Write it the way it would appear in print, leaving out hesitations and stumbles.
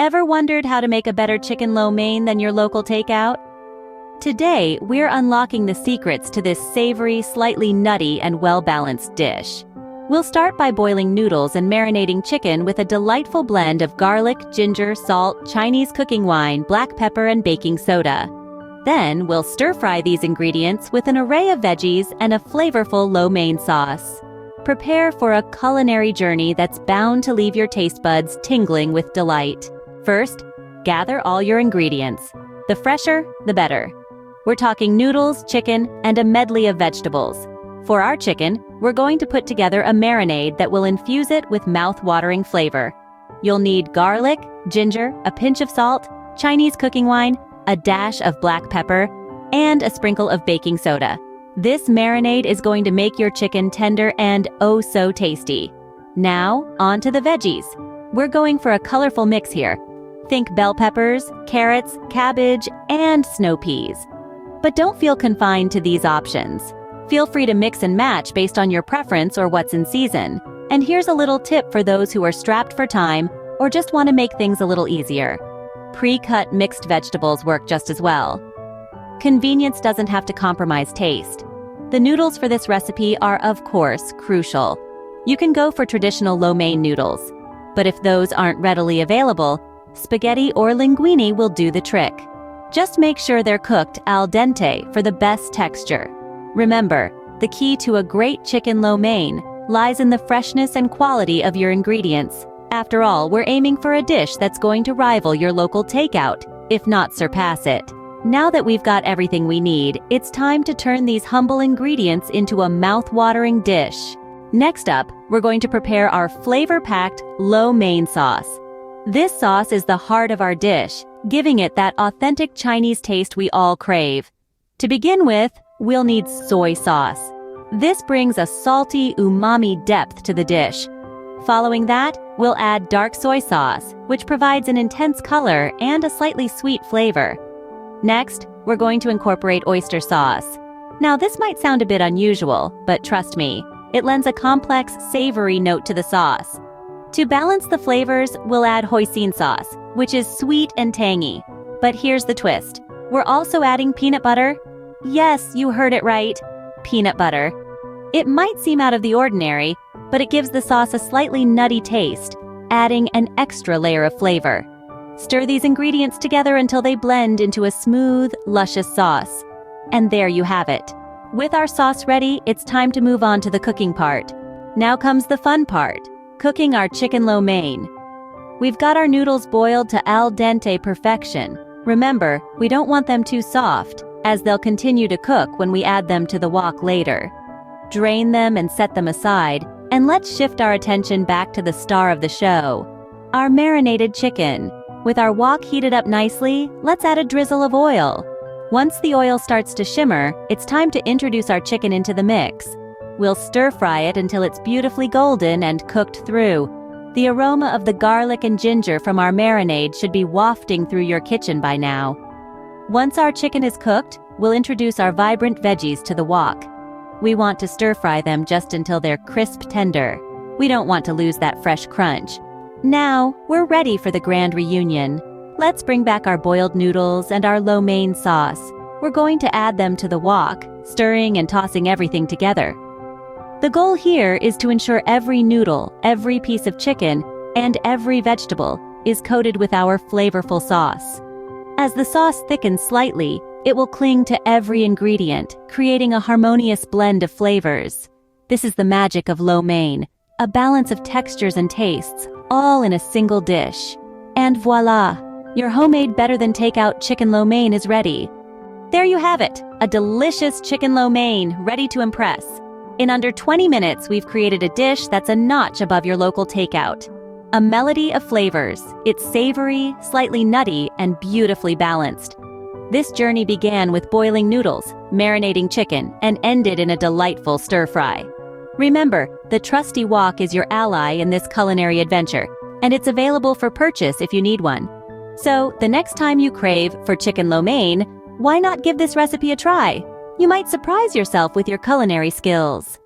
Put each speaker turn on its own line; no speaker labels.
Ever wondered how to make a better chicken lo mein than your local takeout? Today, we're unlocking the secrets to this savory, slightly nutty, and well-balanced dish. We'll start by boiling noodles and marinating chicken with a delightful blend of garlic, ginger, salt, Chinese cooking wine, black pepper, and baking soda. Then, we'll stir-fry these ingredients with an array of veggies and a flavorful lo mein sauce. Prepare for a culinary journey that's bound to leave your taste buds tingling with delight. First, gather all your ingredients. The fresher, the better. We're talking noodles, chicken, and a medley of vegetables. For our chicken, we're going to put together a marinade that will infuse it with mouth-watering flavor. You'll need garlic, ginger, a pinch of salt, Chinese cooking wine, a dash of black pepper, and a sprinkle of baking soda. This marinade is going to make your chicken tender and oh so tasty. Now, on to the veggies. We're going for a colorful mix here. Think bell peppers, carrots, cabbage, and snow peas. But don't feel confined to these options. Feel free to mix and match based on your preference or what's in season. And here's a little tip for those who are strapped for time or just want to make things a little easier. Pre-cut mixed vegetables work just as well. Convenience doesn't have to compromise taste. The noodles for this recipe are, of course, crucial. You can go for traditional lo mein noodles, but if those aren't readily available, spaghetti or linguine will do the trick. Just make sure they're cooked al dente for the best texture. Remember, the key to a great chicken lo mein lies in the freshness and quality of your ingredients. After all, we're aiming for a dish that's going to rival your local takeout, if not surpass it. Now that we've got everything we need, it's time to turn these humble ingredients into a mouth-watering dish. Next up, we're going to prepare our flavor-packed lo mein sauce. This sauce is the heart of our dish, giving it that authentic Chinese taste we all crave. To begin with, we'll need soy sauce. This brings a salty, umami depth to the dish. Following that, we'll add dark soy sauce, which provides an intense color and a slightly sweet flavor. Next, we're going to incorporate oyster sauce. Now, this might sound a bit unusual, but trust me, it lends a complex, savory note to the sauce. To balance the flavors, we'll add hoisin sauce, which is sweet and tangy. But here's the twist. We're also adding peanut butter. Yes, you heard it right. Peanut butter. It might seem out of the ordinary, but it gives the sauce a slightly nutty taste, adding an extra layer of flavor. Stir these ingredients together until they blend into a smooth, luscious sauce. And there you have it. With our sauce ready, it's time to move on to the cooking part. Now comes the fun part, cooking our chicken lo mein. We've got our noodles boiled to al dente perfection. Remember, we don't want them too soft, as they'll continue to cook when we add them to the wok later. Drain them and set them aside, and let's shift our attention back to the star of the show, our marinated chicken. With our wok heated up nicely, let's add a drizzle of oil. Once the oil starts to shimmer, it's time to introduce our chicken into the mix. We'll stir-fry it until it's beautifully golden and cooked through. The aroma of the garlic and ginger from our marinade should be wafting through your kitchen by now. Once our chicken is cooked, we'll introduce our vibrant veggies to the wok. We want to stir-fry them just until they're crisp tender. We don't want to lose that fresh crunch. Now, we're ready for the grand reunion. Let's bring back our boiled noodles and our lo mein sauce. We're going to add them to the wok, stirring and tossing everything together. The goal here is to ensure every noodle, every piece of chicken, and every vegetable is coated with our flavorful sauce. As the sauce thickens slightly, it will cling to every ingredient, creating a harmonious blend of flavors. This is the magic of lo mein, a balance of textures and tastes, all in a single dish. And voila! Your homemade better-than-takeout chicken lo mein is ready. There you have it, a delicious chicken lo mein, ready to impress. In under 20 minutes, we've created a dish that's a notch above your local takeout. A melody of flavors. It's savory, slightly nutty, and beautifully balanced. This journey began with boiling noodles, marinating chicken, and ended in a delightful stir-fry. Remember, the trusty wok is your ally in this culinary adventure, and it's available for purchase if you need one. So, the next time you crave for chicken lo mein, why not give this recipe a try? You might surprise yourself with your culinary skills.